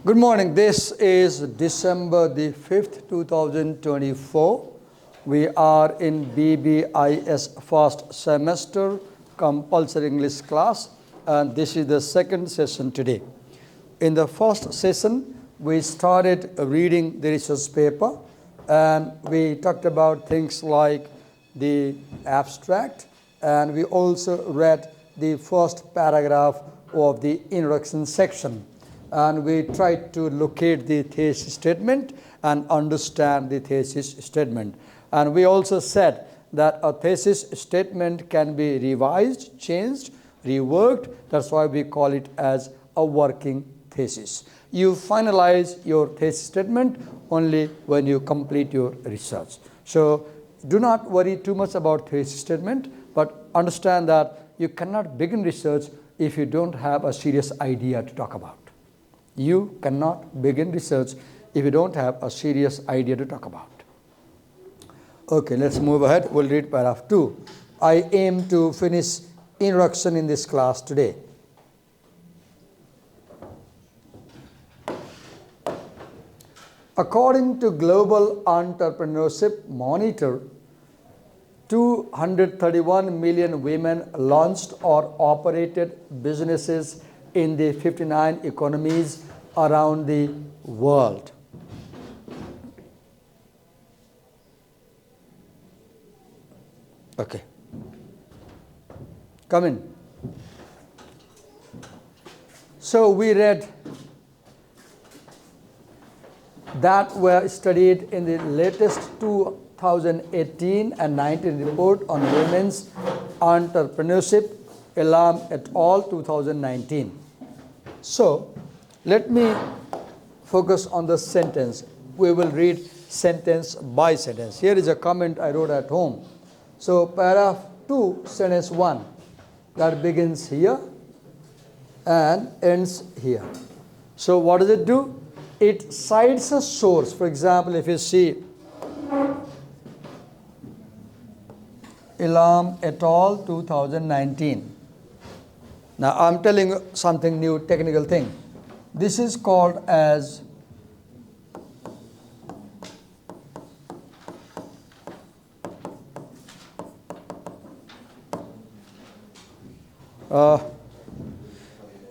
Good morning. This is December the 5th, 2024. We are in BBIS first semester compulsory English class, and this is the second session today. In the first session, we started reading the research paper, and we talked about things like the abstract, and we also read the first paragraph of the introduction section. And we tried to locate the thesis statement and understand the thesis statement. And we also said that a thesis statement can be revised, changed, reworked. That's why we call it as a working thesis. You finalize your thesis statement only when you complete your research. So do not worry too much about thesis statement, but understand that you cannot begin research if you don't have a serious idea to talk about. You cannot begin research if you don't have a serious idea to talk about. Okay, let's move ahead. We'll read paragraph 2. I aim to finish introduction in this class today. According to Global Entrepreneurship Monitor, 231 million women launched or operated businesses in the 59 economies around the world. Okay. Come in. So we read that were studied in the latest 2018 and 19 report on women's entrepreneurship, Elam et al. 2019. So let me focus on the sentence. We will read sentence by sentence. Here is a comment I wrote at home. So paragraph 2, sentence 1, that begins here and ends here. So what does it do? It cites a source. For example, if you see Elam et al. 2019. Now I'm telling you something new, technical thing. This is called as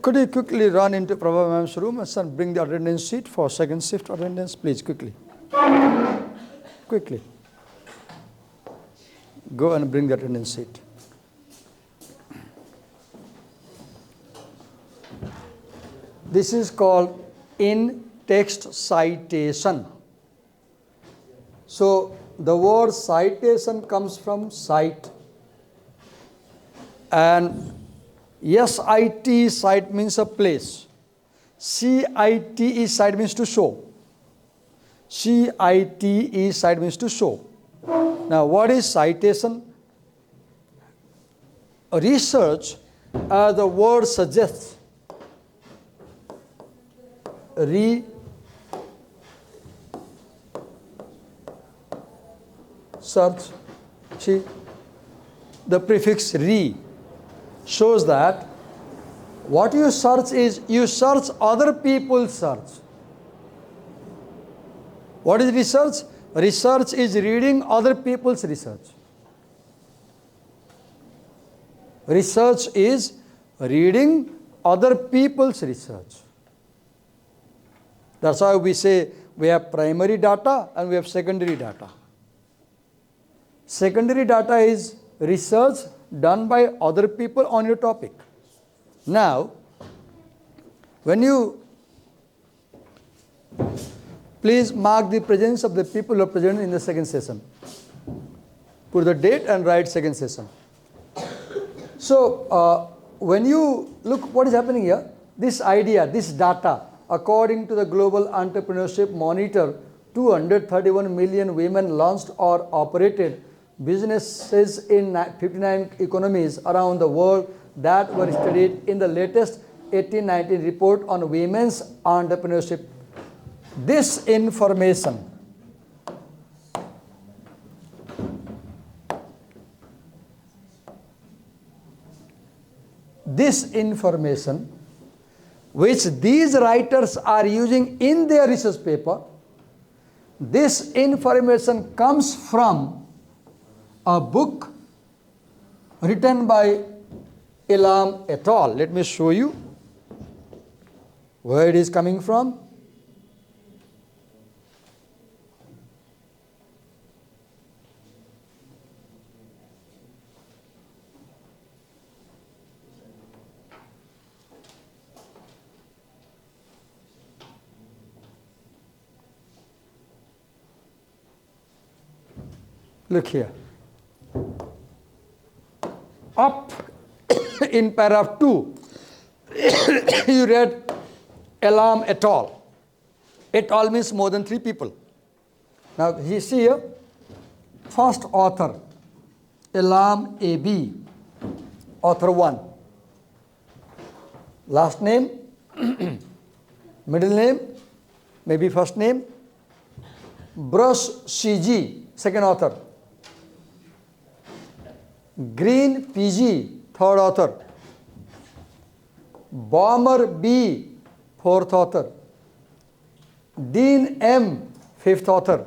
could you quickly run into Prabha Ma'am's room and bring the attendance sheet for second shift attendance, please, quickly. Quickly. Go and bring the attendance sheet. This is called in-text citation. So the word citation comes from cite. And SIT, cite means a place. CITE, cite means to show. CITE, cite means to show. Now what is citation? Research, as the word suggests, research, see, the prefix re shows that what you search is, you search other people's search. What is research? Research is reading other people's research. Research is reading other people's research. That's why we say we have primary data and we have secondary data. Secondary data is research done by other people on your topic. Now, when you please mark the presence of the people who are present in the second session. Put the date and write second session. So, when you look what is happening here, this idea, this data, according to the Global Entrepreneurship Monitor, 231 million women launched or operated businesses in 59 economies around the world that were studied in the latest 1819 report on women's entrepreneurship. This information which these writers are using in their research paper, this information comes from a book written by Elam et al. Let me show you where it is coming from. Look here. Up in paragraph 2, you read Elam et al. Et al means more than 3 people. Now, you see here, first author, Elam AB, author 1. Last name, middle name, maybe first name. Brush CG, second author. Green PG, third author. Bomber B, fourth author. Dean M, fifth author.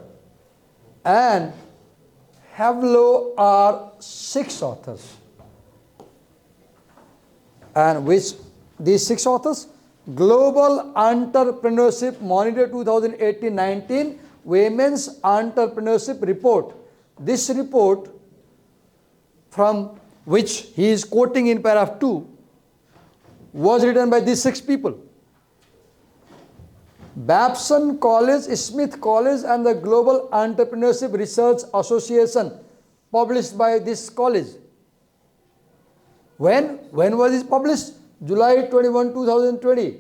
And Havlo are 6 authors. And which these 6 authors? Global Entrepreneurship Monitor 2018-19 Women's Entrepreneurship Report. This report, from which he is quoting in paragraph 2, was written by these 6 people. Babson College, Smith College and the Global Entrepreneurship Research Association, published by this college. When was this published? July 21, 2020.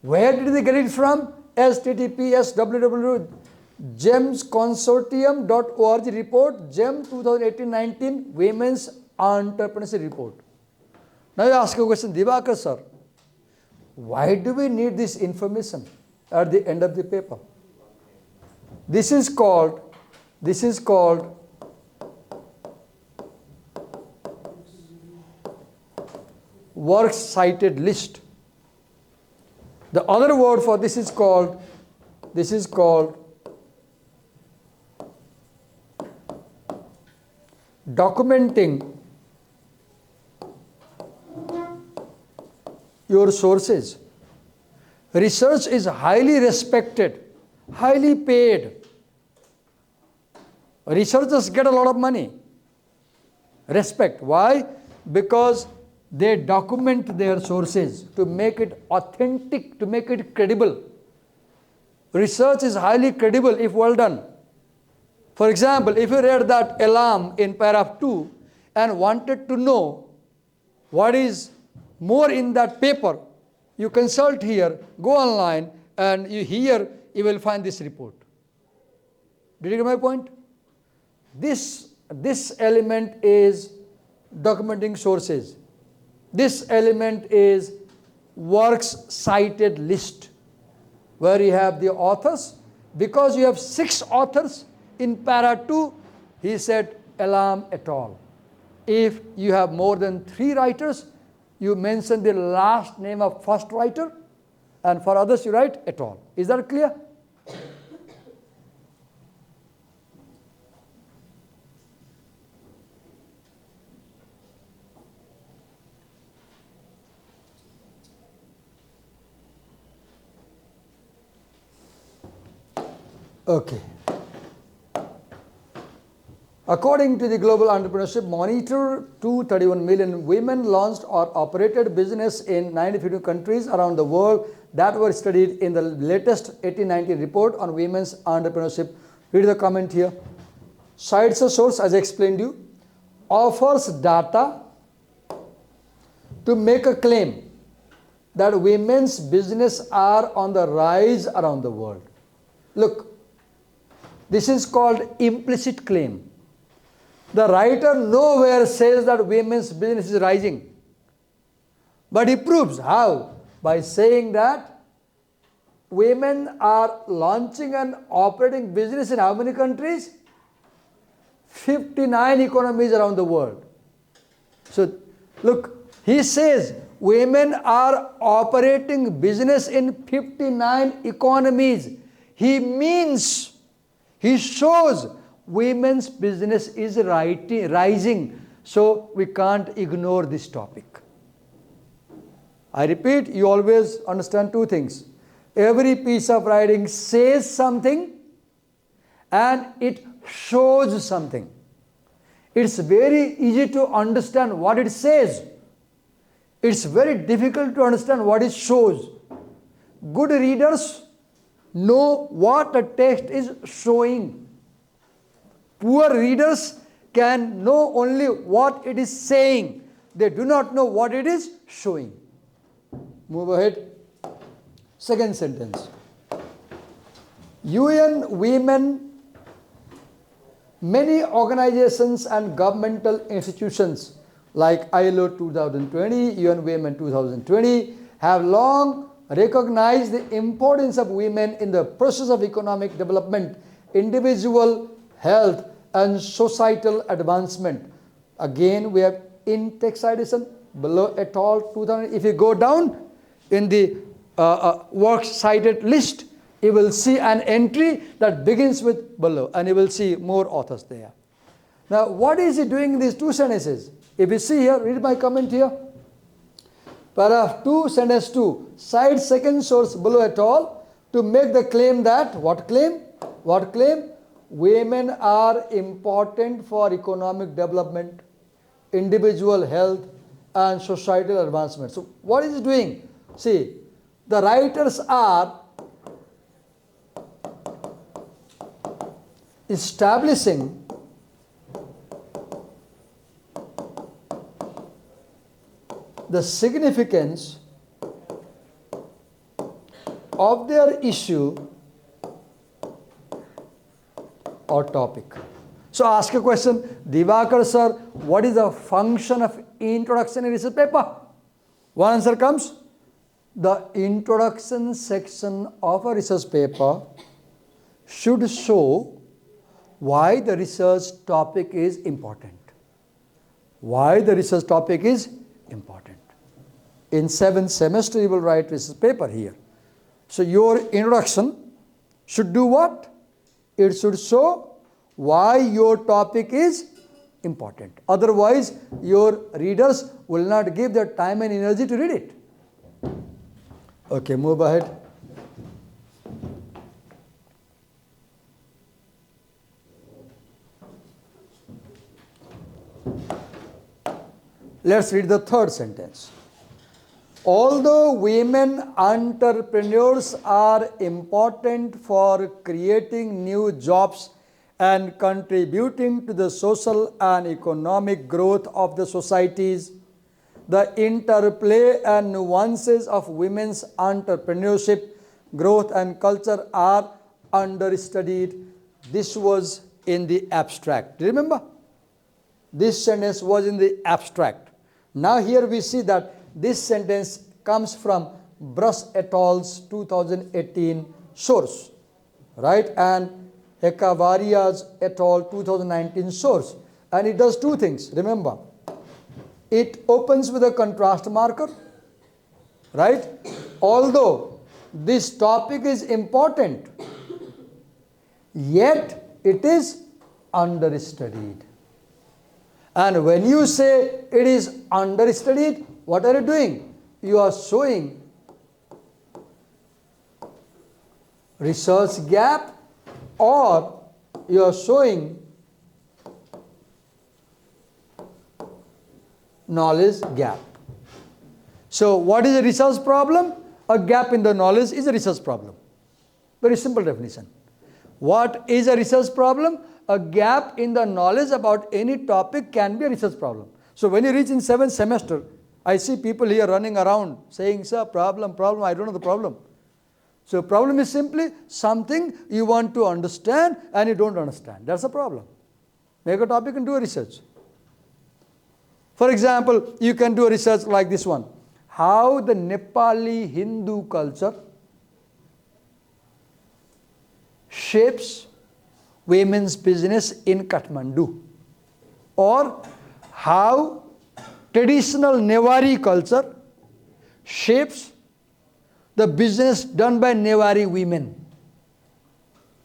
Where did they get it from? https://gemsconsortium.org report, GEM 2018-19 Women's Entrepreneurship Report. Now you ask a question, Divakar sir, why do we need this information at the end of the paper? This is called works cited list. The other word for this is called documenting your sources. Research is highly respected, highly paid. Researchers get a lot of money. Respect. Why? Because they document their sources to make it authentic, to make it credible. Research is highly credible if well done. For example, if you read that Elam in paragraph 2 and wanted to know what is more in that paper, you consult here, go online, and you will find this report. Did you get my point? This element is documenting sources. This element is works cited list, where you have the authors. Because you have 6 authors in para 2, he said Elam et al. If you have more than 3 writers, you mention the last name of first writer, and for others you write et al. Is that clear? Okay. According to the Global Entrepreneurship Monitor, 231 million women launched or operated business in 95 countries around the world that were studied in the latest 1890 report on women's entrepreneurship. Read the comment here. Cites a source, as I explained you, offers data to make a claim that women's business are on the rise around the world. Look, this is called implicit claim. The writer nowhere says that women's business is rising. But he proves how? By saying that women are launching and operating business in how many countries? 59 economies around the world. So look, he says women are operating business in 59 economies. He means, he shows women's business is rising. So we can't ignore this topic. I repeat, you always understand two things. Every piece of writing says something and it shows something. It's very easy to understand what it says. It's very difficult to understand what it shows. Good readers know what the text is showing. Poor readers can know only what it is saying. They do not know what it is showing. Move ahead. Second sentence. UN Women, many organizations and governmental institutions like ILO 2020, UN Women 2020 have long recognized the importance of women in the process of economic development, individual health and societal advancement. Again, we have in-text citation below et al. 2000. If you go down in the works cited list, you will see an entry that begins with below, and you will see more authors there. Now, what is he doing in these two sentences? If you see here, read my comment here. Paragraph 2, sentence 2, cite second source below et al. To make the claim that, what claim? What claim? Women are important for economic development, individual health and societal advancement. So what is he doing? See, the writers are establishing the significance of their issue or topic. So ask a question, Divakar sir, what is the function of introduction in research paper? One answer comes, the introduction section of a research paper should show why the research topic is important. Why the research topic is important. In 7th semester, you will write research paper here. So your introduction should do what? It should show why your topic is important. Otherwise, your readers will not give their time and energy to read it. Okay, move ahead. Let's read the third sentence. Although women entrepreneurs are important for creating new jobs and contributing to the social and economic growth of the societies, the interplay and nuances of women's entrepreneurship, growth and culture are understudied. This was in the abstract. Remember? This sentence was in the abstract. Now here we see that this sentence comes from Brush et al.'s 2018 source, right? And Hekavaria's et al. 2019 source. And it does two things, remember. It opens with a contrast marker, right? Although this topic is important, yet it is understudied. And when you say it is understudied, what are you doing? You are showing research gap, or you are showing knowledge gap. So what is a research problem? A gap in the knowledge is a research problem. Very simple definition. What is a research problem? A gap in the knowledge about any topic can be a research problem. So when you reach in 7th semester, I see people here running around saying, sir, problem, I don't know the problem. So problem is simply something you want to understand and you don't understand. That's a problem. Make a topic and do a research. For example, you can do a research like this one. How the Nepali Hindu culture shapes women's business in Kathmandu, or how traditional Newari culture shapes the business done by Newari women.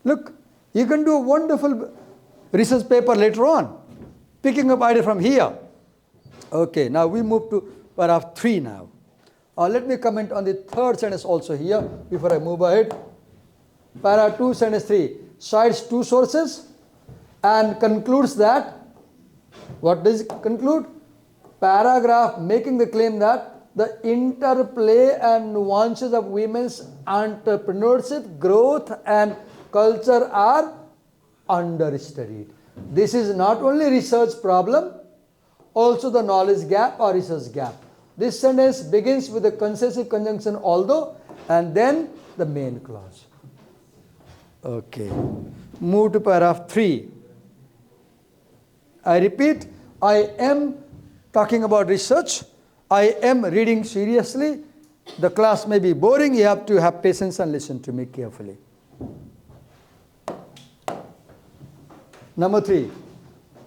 Look, you can do a wonderful research paper later on, picking up idea from here. Okay, now we move to paragraph 3 now. Let me comment on the third sentence also here before I move ahead. Paragraph 2, sentence 3 cites 2 sources and concludes that, what does it conclude? Paragraph making the claim that the interplay and nuances of women's entrepreneurship, growth and culture are understudied. This is not only research problem, also the knowledge gap or research gap. This sentence begins with the concessive conjunction although and then the main clause. Okay. Move to paragraph 3. I repeat, I am talking about research. I am reading seriously. The class may be boring. You have to have patience and listen to me carefully. Number 3.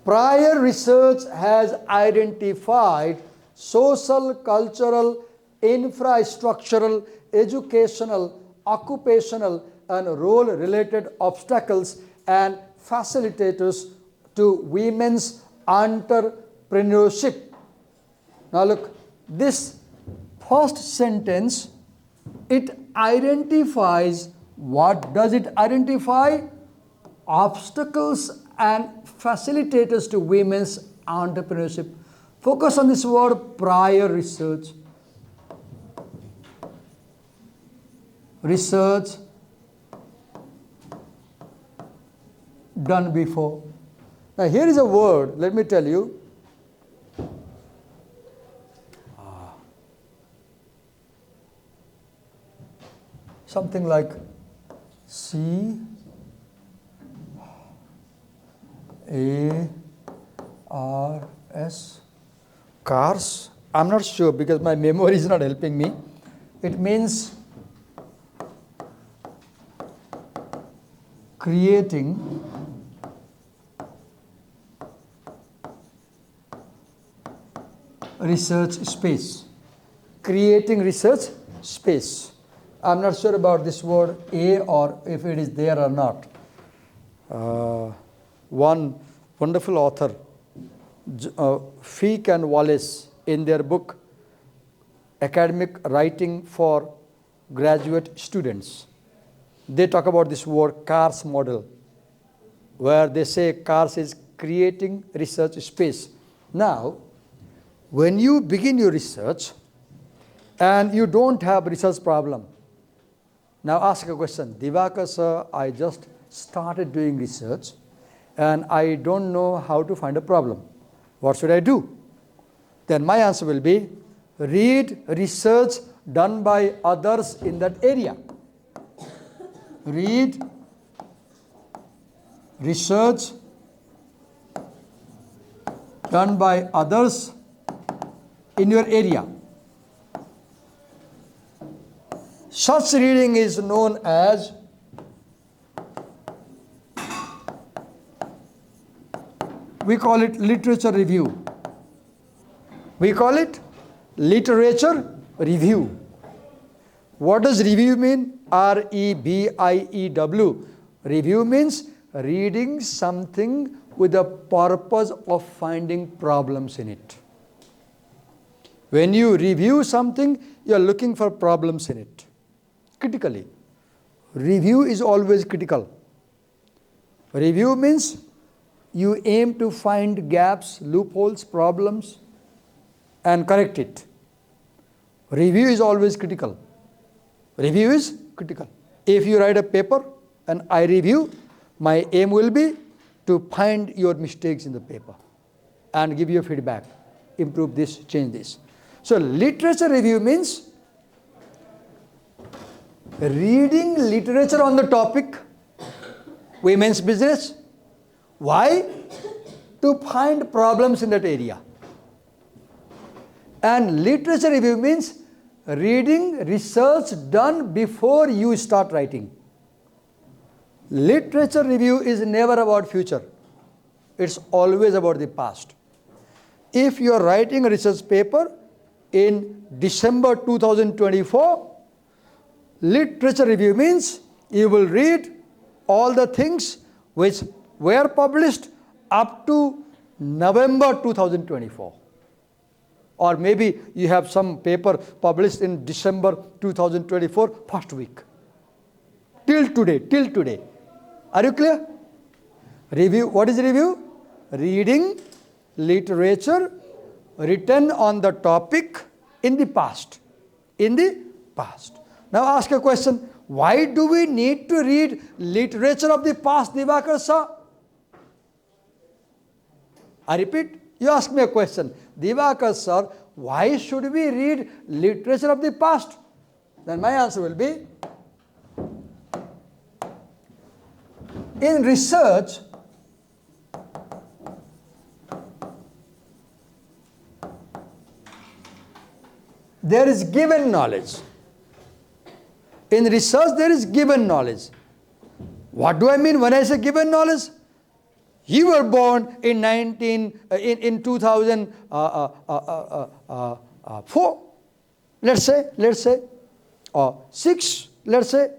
Prior research has identified social, cultural, infrastructural, educational, occupational, and role-related obstacles and facilitators to women's entrepreneurship. Now look, this first sentence, it identifies, what does it identify? Obstacles and facilitators to women's entrepreneurship. Focus on this word, prior research. Research done before. Now here is a word, let me tell you. Something like C-A-R-S, cars. I'm not sure because my memory is not helping me. It means creating research space. Creating research space. I'm not sure about this word A or if it is there or not. One wonderful author, Feek and Wallace, in their book Academic Writing for Graduate Students, they talk about this word CARS model, where they say CARS is creating research space. Now, when you begin your research and you don't have research problem, now ask a question, Divakar sir, I just started doing research and I don't know how to find a problem. What should I do? Then my answer will be, read research done by others in that area. Read research done by others in your area. Such reading is known as we call it literature review. We call it literature review. What does review mean? R-E-V-I-E-W. Review means reading something with the purpose of finding problems in it. When you review something, you are looking for problems in it. Critically. Review is always critical. Review means you aim to find gaps, loopholes, problems, and correct it. Review is always critical. Review is critical. If you write a paper and I review, my aim will be to find your mistakes in the paper and give you feedback. Improve this, change this. So literature review means reading literature on the topic women's business. Why? To find problems in that area. And literature review means reading research done before you start writing. Literature review is never about future. It's always about the past. If you are writing a research paper, in December 2024. Literature review means you will read all the things which were published up to November 2024. Or maybe you have some paper published in December 2024, first week. Till today. Are you clear? Review, what is review? Reading literature written on the topic in the past. In the past. Now ask a question. Why do we need to read literature of the past, Divakar sir? I repeat, you ask me a question. Divakar sir, why should we read literature of the past? Then my answer will be, in research, there is given knowledge. In research, there is given knowledge. What do I mean when I say given knowledge? You were born in 2004, let's say, or 6, let's say.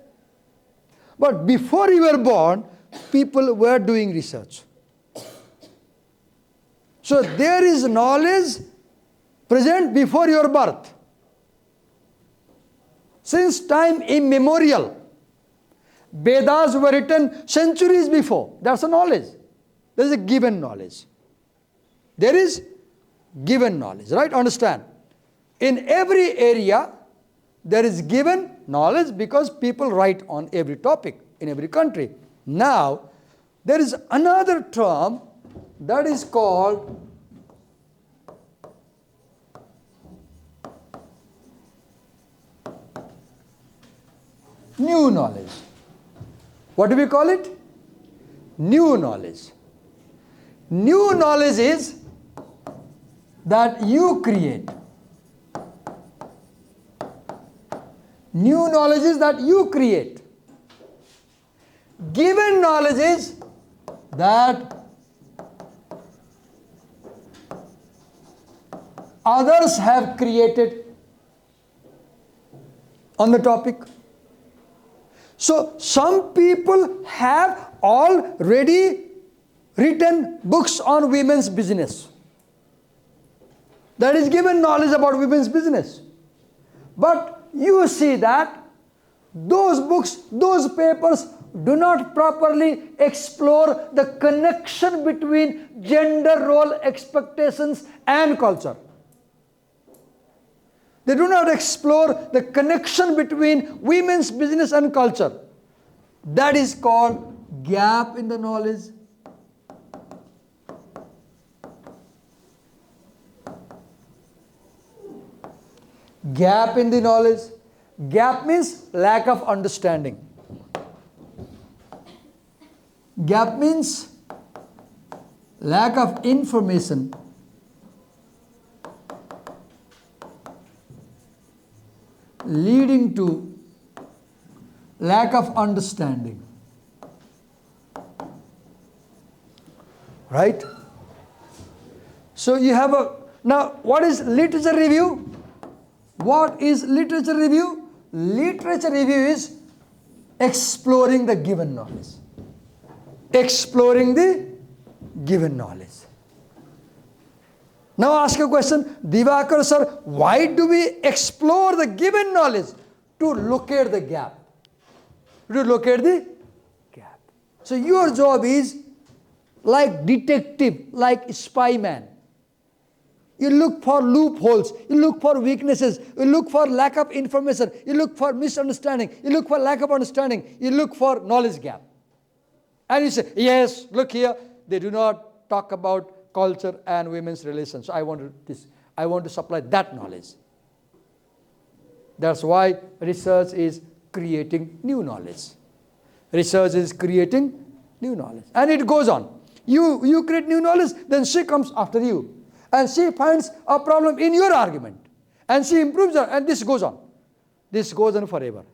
But before you were born, people were doing research. So there is knowledge present before your birth. Since time immemorial, Vedas were written centuries before. That's a knowledge. There is a given knowledge. There is given knowledge, right? Understand? In every area, there is given knowledge because people write on every topic in every country. Now, there is another term that is called new knowledge. What do we call it? New knowledge. New knowledge is that you create. New knowledge is that you create. Given knowledge is that others have created on the topic. So some people have already written books on women's business. That is given knowledge about women's business. But you see that those books, those papers do not properly explore the connection between gender role expectations and culture. They do not explore the connection between women's business and culture. That is called gap in the knowledge. Gap in the knowledge. Gap means lack of understanding. Gap means lack of information. Leading to lack of understanding. Right? So you have a, now what is literature review? What is literature review? Literature review is exploring the given knowledge. Exploring the given knowledge. Now ask a question, Divakar sir, why do we explore the given knowledge? To locate the gap. To locate the gap. So your job is like detective, like spy man. You look for loopholes, you look for weaknesses, you look for lack of information, you look for misunderstanding, you look for lack of understanding, you look for knowledge gap. And you say, yes, look here, they do not talk about culture and women's relations. So I want to supply that knowledge. That's why research is creating new knowledge. Research is creating new knowledge. And it goes on. You create new knowledge, then she comes after you. And she finds a problem in your argument. And she improves it, and this goes on. This goes on forever.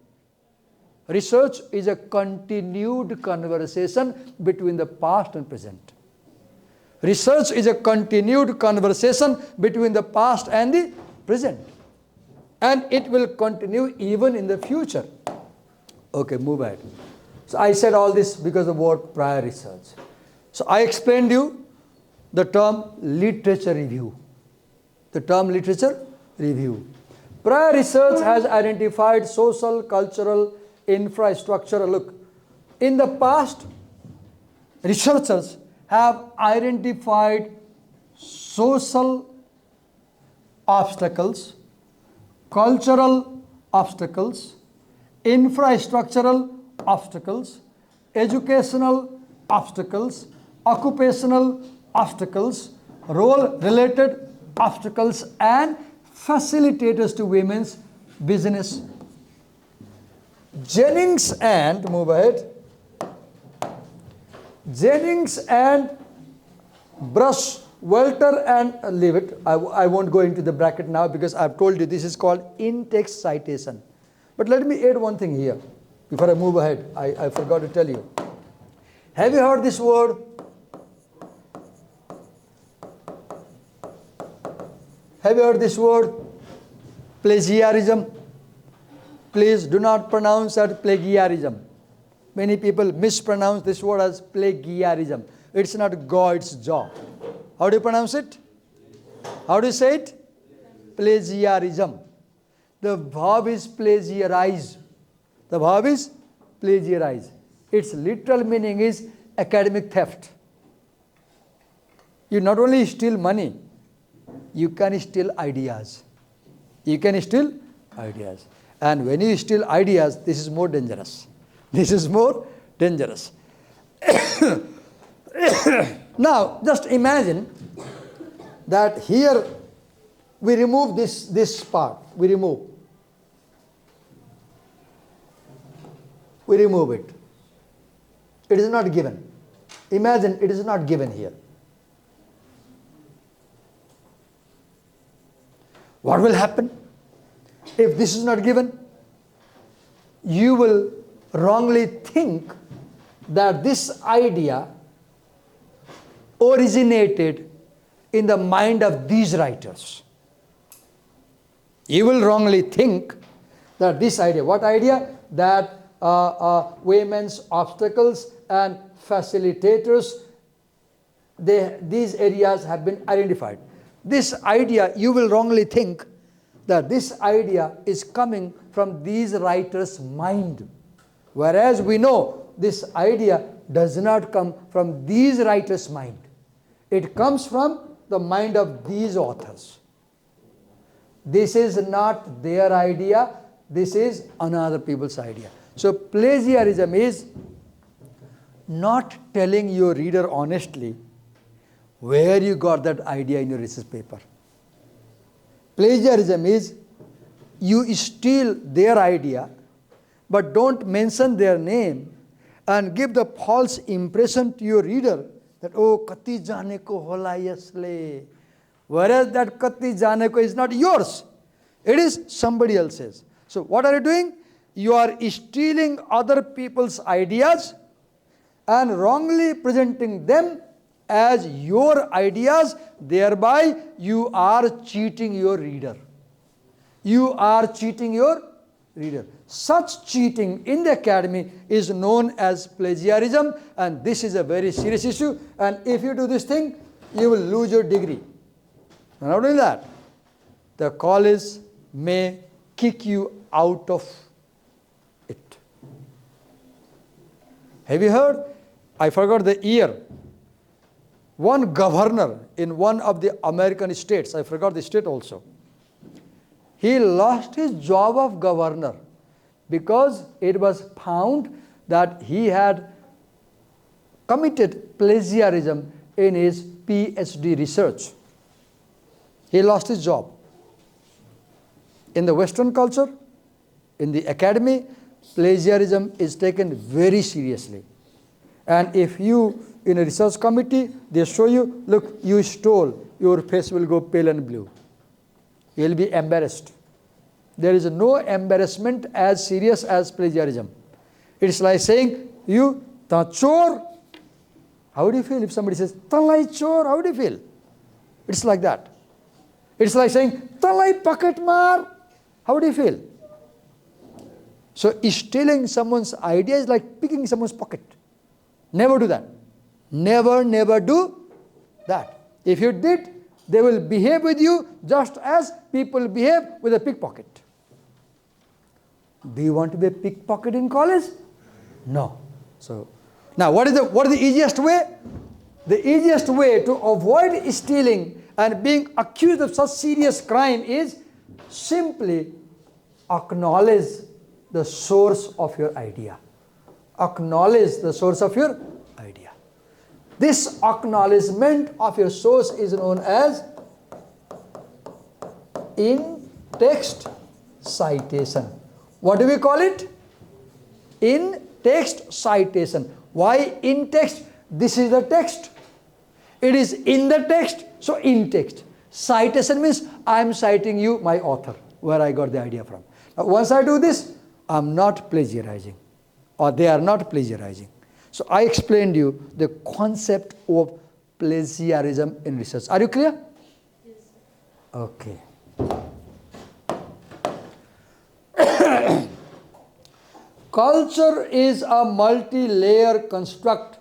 Research is a continued conversation between the past and present. Research is a continued conversation between the past and the present. and it will continue even in the future. Okay, move ahead. So I said all this because of what? Prior research. So I explained you the term literature review. The term literature review. Prior research has identified social, cultural, infrastructure. Look, in the past, researchers have identified social obstacles, cultural obstacles, infrastructural obstacles, educational obstacles, occupational obstacles, role-related obstacles, and facilitators to women's business. Jennings and, move ahead, Jennings and Brush, Welter and leave it. I won't go into the bracket now because I've told you this is called in-text citation. But let me add one thing here before I move ahead. I forgot to tell you. Have you heard this word? Have you heard this word? Plagiarism. Please do not pronounce that plagiarism. Many people mispronounce this word as plagiarism. It's not God, it's jaw. How do you pronounce it? How do you say it? Plagiarism. The verb is plagiarize. The verb is plagiarize. Its literal meaning is academic theft. You not only steal money, you can steal ideas. You can steal ideas. And when you steal ideas, this is more dangerous. This is more dangerous. Now, just imagine that here we remove this part. We remove it. It is not given. Imagine it is not given here. What will happen if this is not given? You will wrongly think that this idea originated in the mind of these writers. You will wrongly think that this idea, what idea? That women's obstacles and facilitators, these areas have been identified. This idea, you will wrongly think that this idea is coming from these writers' mind. Whereas we know this idea does not come from these writers' mind. It comes from the mind of these authors. This is not their idea. This is another people's idea. So plagiarism is not telling your reader honestly where you got that idea in your research paper. Plagiarism is you steal their idea but don't mention their name and give the false impression to your reader that, oh, kati jane ko hola yasle. Whereas that kati jane ko is not yours. It is somebody else's. So what are you doing? You are stealing other people's ideas and wrongly presenting them as your ideas. Thereby you are cheating your reader. You are cheating your reader. Such cheating in the academy is known as plagiarism, and this is a very serious issue. And if you do this thing, you will lose your degree. Not only that, the college may kick you out of it. Have you heard? I forgot the year. One governor in one of the American states, I forgot the state also, he lost his job of governor because it was found that he had committed plagiarism in his PhD research. He lost his job. In the Western culture, in the academy, plagiarism is taken very seriously. And if you, in a research committee, they show you, look, you stole, your face will go pale and blue. You will be embarrassed. There is no embarrassment as serious as plagiarism. It's like saying, you, ta chor. How do you feel if somebody says, talai chor? How do you feel? It's like that. It's like saying, talai pocket mar. How do you feel? So stealing someone's idea is like picking someone's pocket. Never do that. Never, never do that. If you did, they will behave with you just as people behave with a pickpocket. Do you want to be a pickpocket in college? No. So now what is the easiest way? The easiest way to avoid stealing and being accused of such serious crime is simply acknowledge the source of your idea. Acknowledge the source of your idea. This acknowledgement of your source is known as in-text citation. What do we call it? In-text citation. Why in-text? This is the text. It is in the text, so in-text. Citation means I am citing you, my author, where I got the idea from. Now, once I do this, I am not plagiarizing, or they are not plagiarizing. So I explained you the concept of plagiarism in research. Are you clear? Yes. Okay. Culture is a multi-layer construct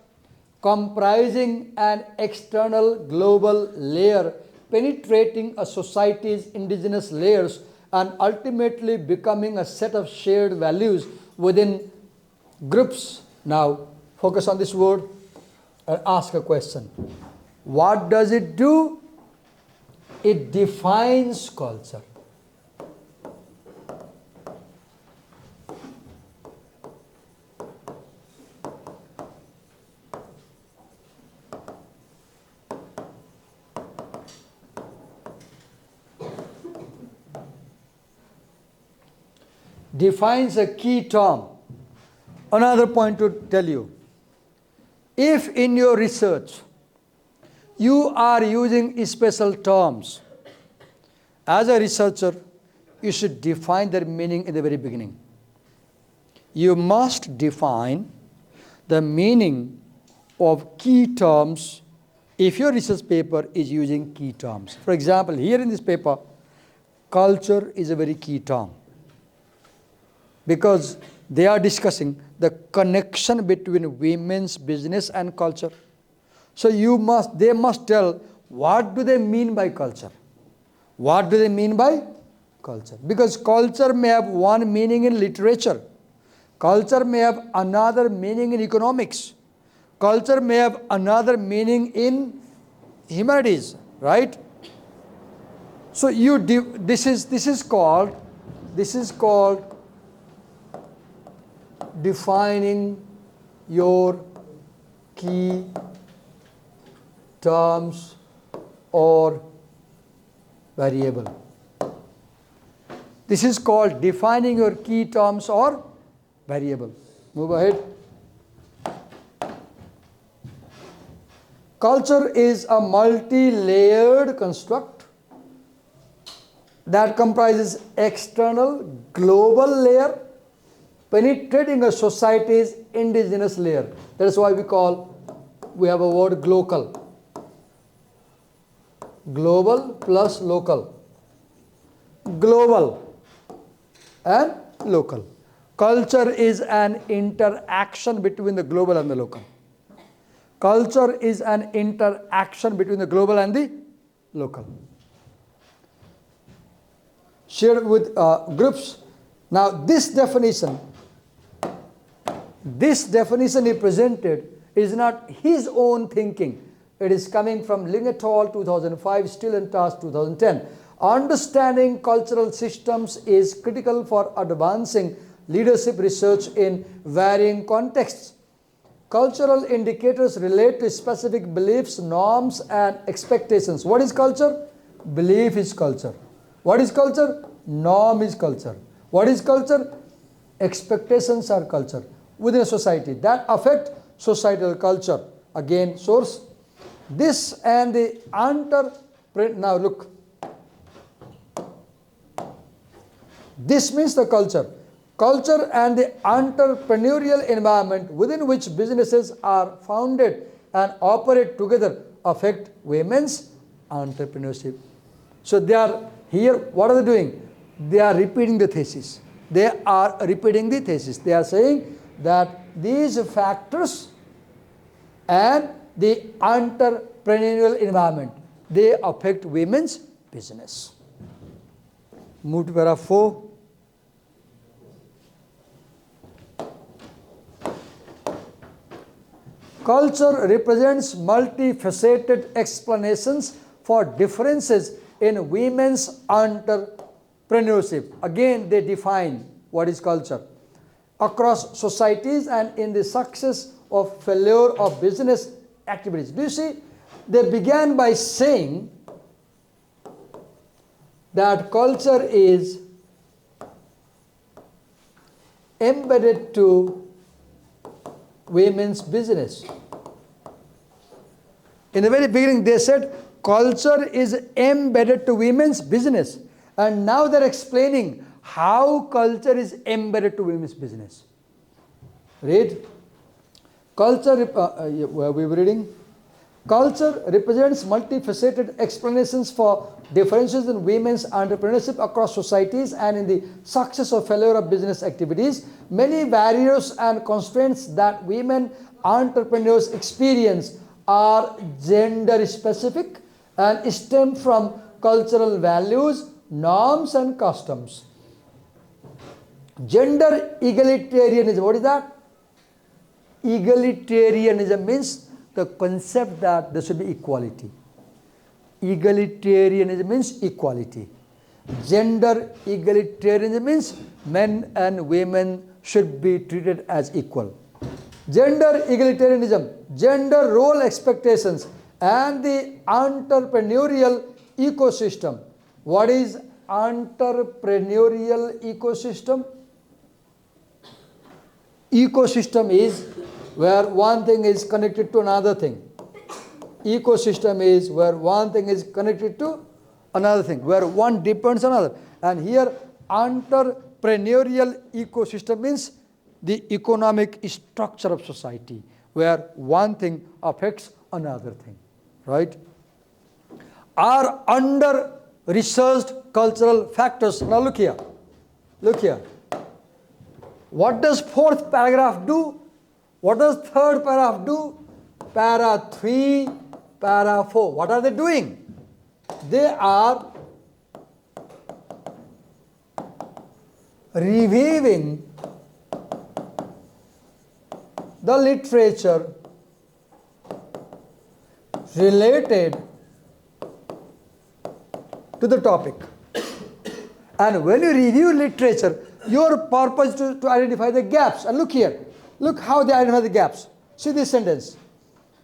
comprising an external global layer penetrating a society's indigenous layers and ultimately becoming a set of shared values within groups. Now, focus on this word and ask a question. What does it do? It defines culture. Defines a key term. Another point to tell you. If in your research you are using special terms, as a researcher, you should define their meaning in the very beginning. You must define the meaning of key terms if your research paper is using key terms. For example, here in this paper, culture is a very key term, because they are discussing the connection between women's business and culture. So they must tell what do they mean by culture. What do they mean by culture? Because culture may have one meaning in literature. Culture may have another meaning in economics. Culture may have another meaning in humanities, right? So this is called defining your key terms or variable. This is called defining your key terms or variable. Move ahead. Culture is a multi-layered construct that comprises external global layer penetrating a society's indigenous layer. That is why we have a word glocal. Global plus local. Global and local. Culture is an interaction between the global and the local. Culture is an interaction between the global and the local. Shared with groups. Now this definition he presented is not his own thinking. It is coming from Ling et al. 2005, Still and Task 2010. Understanding cultural systems is critical for advancing leadership research in varying contexts. Cultural indicators relate to specific beliefs, norms, and expectations. What is culture? Belief is culture. What is culture? Norm is culture. What is culture? Expectations are culture within a society that affect societal culture. Again, source. This and the now look. This means the culture. Culture and the entrepreneurial environment within which businesses are founded and operate together affect women's entrepreneurship. So they are here, what are they doing? they are repeating the thesis. They are repeating the thesis. They are saying that these factors and the entrepreneurial environment, they affect women's business. Move to paragraph 4. Culture represents multifaceted explanations for differences in women's entrepreneurship. Again, they define what is culture. Across societies and in the success or failure of business activities. Do you see? They began by saying that culture is embedded to women's business. In the very beginning, they said culture is embedded to women's business. And now they're explaining how culture is embedded to women's business. Read. Culture, where we were reading. Culture represents multifaceted explanations for differences in women's entrepreneurship across societies and in the success or failure of business activities. Many barriers and constraints that women entrepreneurs experience are gender specific and stem from cultural values, norms and customs. Gender egalitarianism, what is that? Egalitarianism means the concept that there should be equality. Egalitarianism means equality. Gender egalitarianism means men and women should be treated as equal. Gender egalitarianism, gender role expectations and the entrepreneurial ecosystem. What is entrepreneurial ecosystem? Ecosystem is where one thing is connected to another thing. Ecosystem is where one thing is connected to another thing, where one depends on another. And here entrepreneurial ecosystem means the economic structure of society, where one thing affects another thing, right? Are under-researched cultural factors. Now look here. Look here. What does fourth paragraph do? What does third paragraph do? Para 3, para 4. What are they doing? They are reviewing the literature related to the topic. And when you review literature, your purpose is to identify the gaps. And look here. Look how they identify the gaps. See this sentence.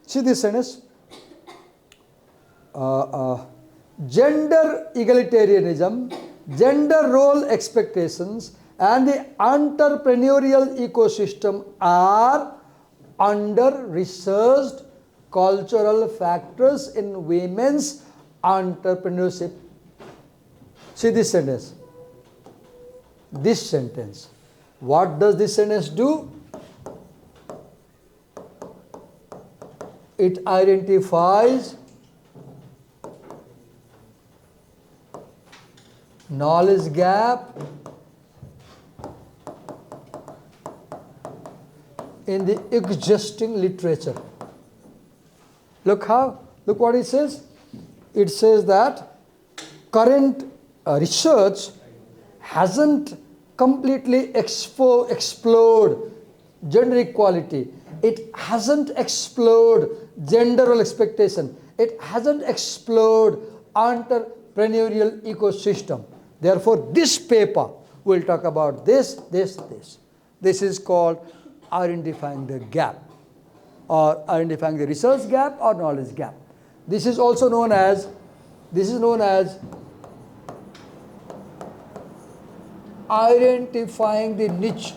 See this sentence. Gender egalitarianism, gender role expectations, and the entrepreneurial ecosystem are under-researched cultural factors in women's entrepreneurship. See this sentence. This sentence. What does this sentence do? It identifies knowledge gap in the existing literature. Look what it says. It says that current research hasn't completely explored gender equality. It hasn't explored gender role expectation. It hasn't explored entrepreneurial ecosystem. Therefore, this paper will talk about this. This is called identifying the gap, or identifying the research gap or knowledge gap. This is also known as identifying the niche.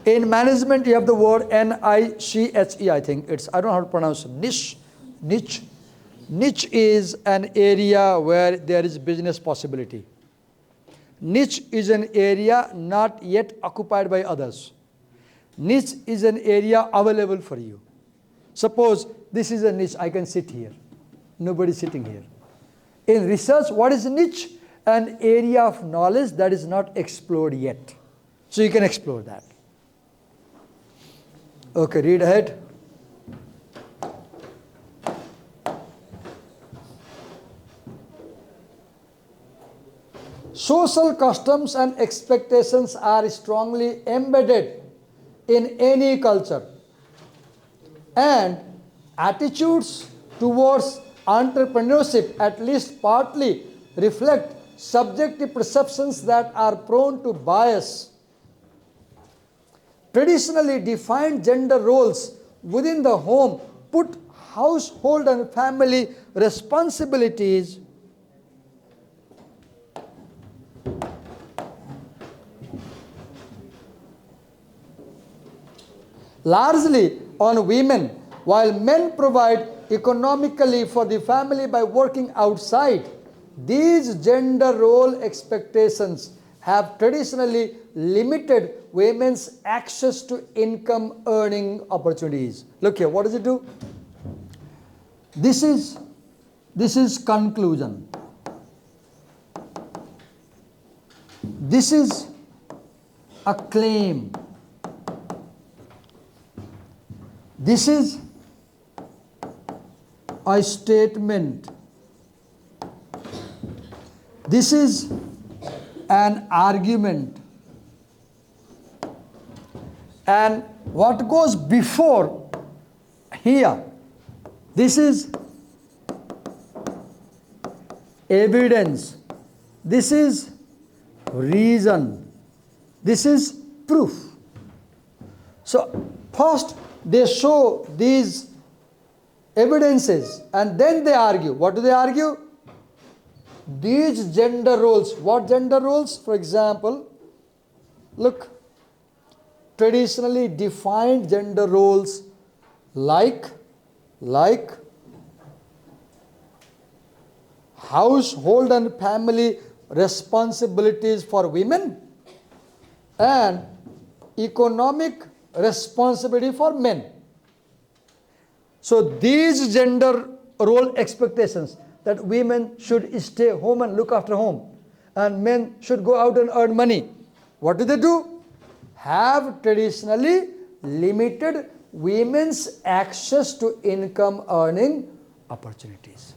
In management, you have the word N-I-C-H-E, I think. I don't know how to pronounce it. Niche. Niche is an area where there is business possibility. Niche is an area not yet occupied by others. Niche is an area available for you. Suppose this is a niche, I can sit here. Nobody is sitting here. In research, what is a niche? an area of knowledge that is not explored yet. So you can explore that. Okay, read ahead. Social customs and expectations are strongly embedded in any culture, and attitudes towards entrepreneurship at least partly reflect subjective perceptions that are prone to bias. Traditionally defined gender roles within the home put household and family responsibilities largely on women, while men provide economically for the family by working outside. These gender role expectations have traditionally limited women's access to income earning opportunities. Look here, what does it do? This is conclusion. This is a claim. This is a statement. This is an argument. And what goes before here, this is evidence. This is reason. This is proof. So first they show these evidences and then they argue. What do they argue? These gender roles. What gender roles? For example, look, traditionally defined gender roles like household and family responsibilities for women and economic responsibility for men. So these gender role expectations that women should stay home and look after home and men should go out and earn money. What do? Have traditionally limited women's access to income earning opportunities.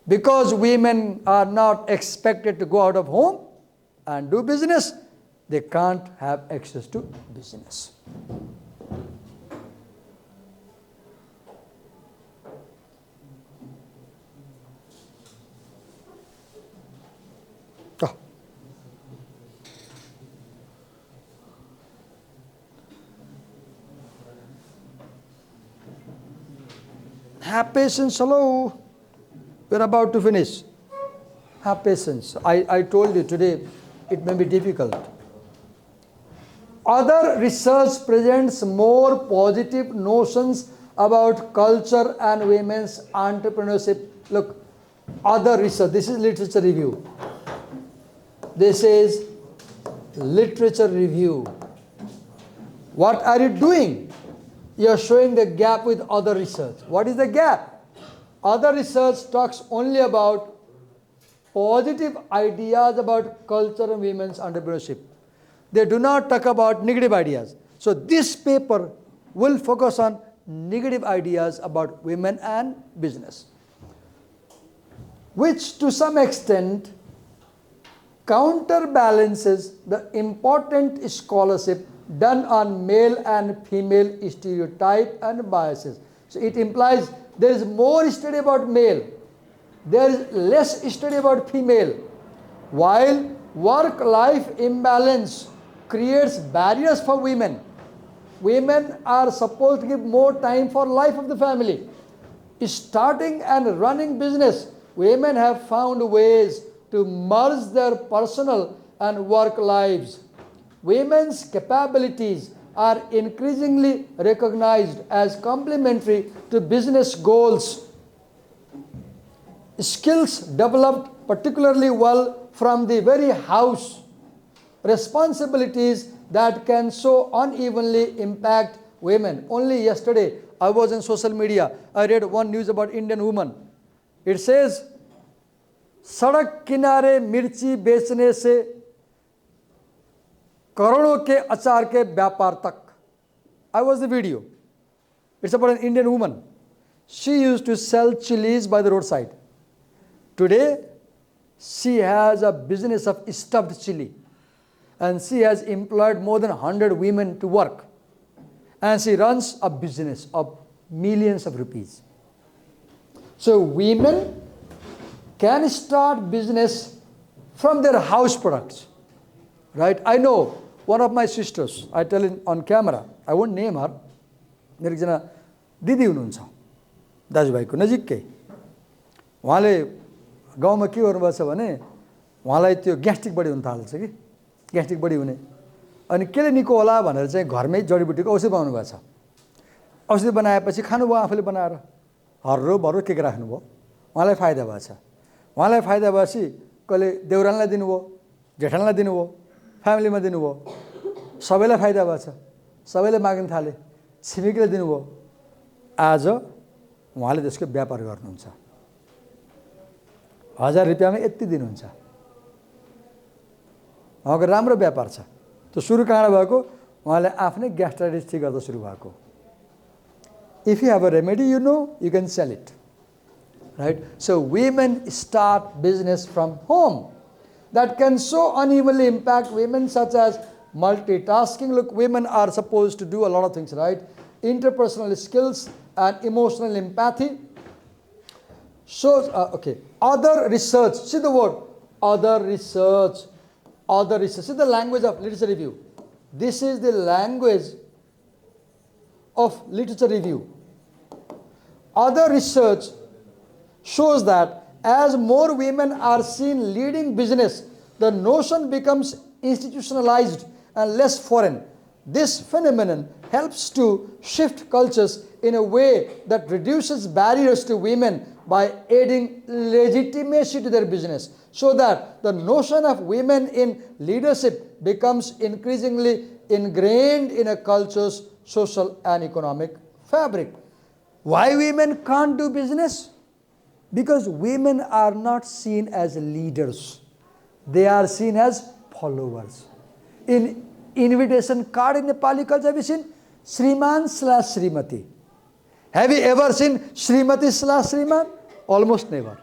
Because women are not expected to go out of home and do business, they can't have access to business. Have patience, hello. We're about to finish. Have patience. I told you today it may be difficult. Other research presents more positive notions about culture and women's entrepreneurship. Look, other research, this is literature review. This is literature review. What are you doing? You are showing the gap with other research. What is the gap? Other research talks only about positive ideas about culture and women's entrepreneurship. They do not talk about negative ideas. So this paper will focus on negative ideas about women and business, which to some extent counterbalances the important scholarship done on male and female stereotype and biases. So it implies there is more study about male, there is less study about female, while work-life imbalance creates barriers for women. Women are supposed to give more time for life of the family. Starting and running business, women have found ways to merge their personal and work lives. Women's capabilities are increasingly recognized as complementary to business goals. Skills developed particularly well from the very house, responsibilities that can so unevenly impact women. Only yesterday, I was in social media. I read one news about Indian woman. It says सड़क किनारे मिर्ची बेचने से करोड़ों के अचार के व्यापार तक. I watched the video. It's about an Indian woman. She used to sell chilies by the roadside. Today, she has a business of stuffed chili. And she has employed more than 100 women to work. And she runs a business of millions of rupees. So women can start business from their house products. Right? I know one of my sisters, I tell him on camera, I won't name her, मेरो एकजना दिदी हुनुहुन्छ दाजुभाइको नजिकै. उहाँले गाउँमा के गर्नुभएको छ भने उहाँलाई त्यो ग्यास्ट्रिक बढी हुन थाल्छ कि ग्यास्ट्रिक बढी हुने. अनि केले निको होला भनेर चाहिँ घरमै जडीबुटीको औषधि बनाउनु भएको छ. औषधि बनाएपछि खानुभयो आफूले बनाएर हर्रो भर्रो के राख्नुभयो. उहाँलाई फाइदा भएछ. उहाँलाई फाइदा भएपछि कहिले देउरानलाई दिनुभयो, जेठानलाई दिनुभयो, फ्यामिलीमा दिनुभयो. सबैलाई फाइदा भएछ. सबैले माग्न थाले. छिमेकीले दिनुभयो. आज उहाँले त्यसको व्यापार गर्नुहुन्छ. 1000 रुपियाँमा यति दिनुहुन्छ. उहाँको राम्रो व्यापार छ. त्यो सुरु कहाँ भएको? उहाँले आफ्नै ग्यास्ट्राइटिस ठीक गर्दा सुरु भएको. If you have a remedy, you know, you can sell it. Right? So women start business from home. That can so unevenly impact women, such as multitasking. Look, women are supposed to do a lot of things, right? Interpersonal skills and emotional empathy. So, okay. Other research. See the word. Other research. Other research. See the language of literature review. This is the language of literature review. Other research shows that as more women are seen leading business, the notion becomes institutionalized and less foreign. This phenomenon helps to shift cultures in a way that reduces barriers to women by adding legitimacy to their business, so that the notion of women in leadership becomes increasingly ingrained in a culture's social and economic fabric. Why women can't do business? Because women are not seen as leaders. They are seen as followers. In invitation card in Nepali culture, have you seen Shriman/Srimati? Have you ever seen Srimati/Shriman? Almost never.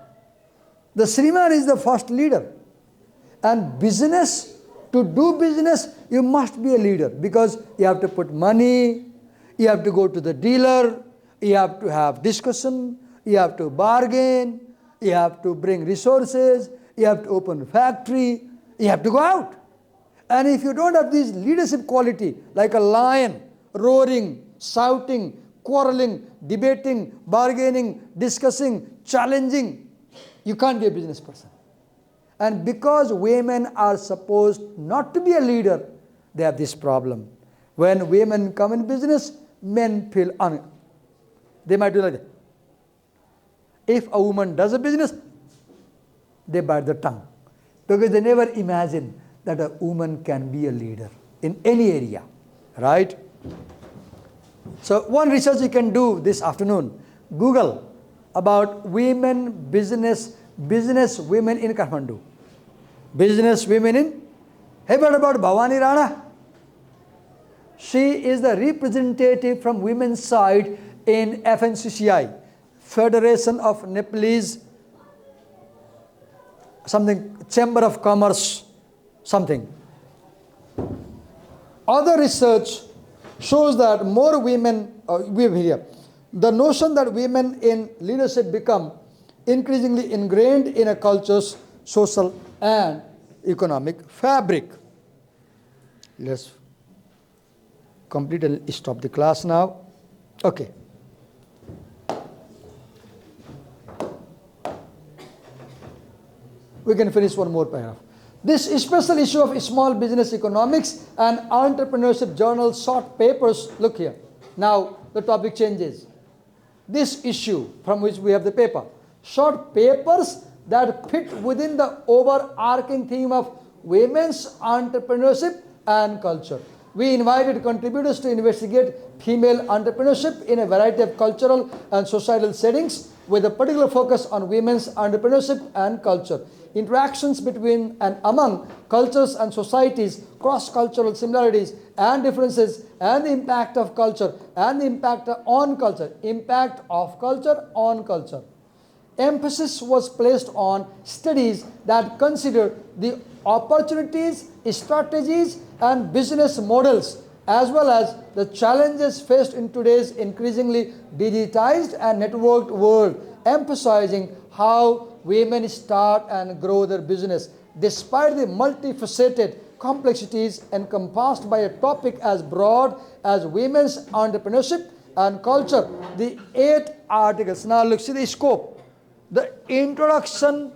The Shriman is the first leader. And business, to do business, you must be a leader, because you have to put money, you have to go to the dealer, you have to have discussion, you have to bargain, you have to bring resources, you have to open a factory, you have to go out. And if you don't have this leadership quality, like a lion, roaring, shouting, quarreling, debating, bargaining, discussing, challenging, you can't be a business person. And because women are supposed not to be a leader, they have this problem. When women come in business, men feel they might do like that. If a woman does a business, they bite the tongue, because they never imagine that a woman can be a leader in any area, right? So one research you can do this afternoon, Google about women business women in Kathmandu. Business women in, have you heard about Bhavani Rana? She is the representative from women's side in FNCCI, Federation of Nepalese something, Chamber of Commerce, something. Other research shows that more women, the notion that women in leadership become increasingly ingrained in a culture's social and economic fabric. Let's complete and stop the class now. Okay. We can finish one more paragraph. This special issue of Small Business Economics and Entrepreneurship Journal short papers, look here. Now the topic changes. This issue from which we have the paper, short papers that fit within the overarching theme of women's entrepreneurship and culture. We invited contributors to investigate female entrepreneurship in a variety of cultural and societal settings with a particular focus on women's entrepreneurship and culture. Interactions between and among cultures and societies, cross-cultural similarities and differences, and the impact of culture and the impact on culture. Impact of culture on culture. Emphasis was placed on studies that consider the opportunities, strategies, and business models, as well as the challenges faced in today's increasingly digitized and networked world, emphasizing how women start and grow their business. Despite the multifaceted complexities encompassed by a topic as broad as women's entrepreneurship and culture, the 8 articles. Now look, see the scope. The introduction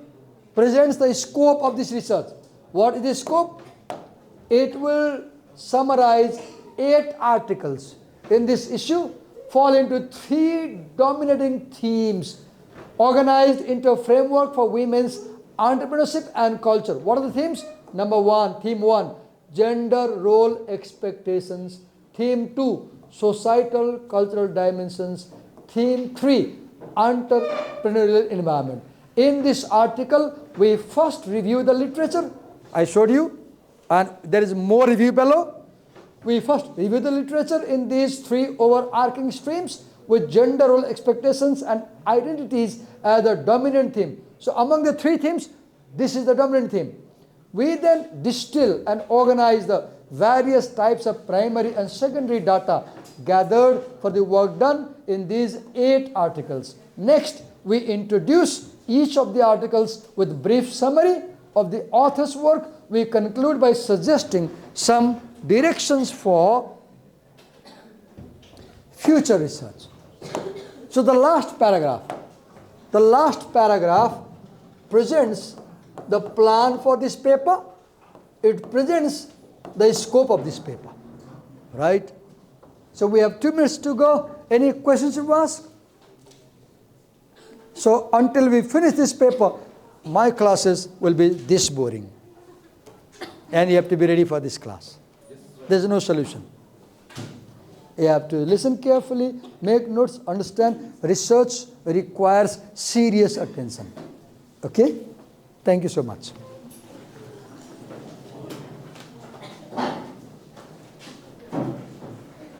presents the scope of this research. What is the scope? It will summarize 8 articles in this issue, fall into 3 dominating themes organized into a framework for women's entrepreneurship and culture. What are the themes? Number 1, theme 1, gender role expectations. Theme 2, societal cultural dimensions. Theme 3, entrepreneurial environment. In this article, we first review the literature. I showed you, and there is more review below. We first review the literature in these 3 overarching streams with gender role expectations and identities as the dominant theme. So among the 3 themes, this is the dominant theme. We then distill and organize the various types of primary and secondary data gathered for the work done in these 8 articles. Next, we introduce each of the articles with brief summary of the author's work. We conclude by suggesting some directions for future research. So the last paragraph presents the plan for this paper. It presents the scope of this paper, right? So we have 2 minutes to go. Any questions you ask? So until we finish this paper, my classes will be this boring. And you have to be ready for this class. There's no solution. You have to listen carefully, make notes, understand. Research requires serious attention. Okay? Thank you so much.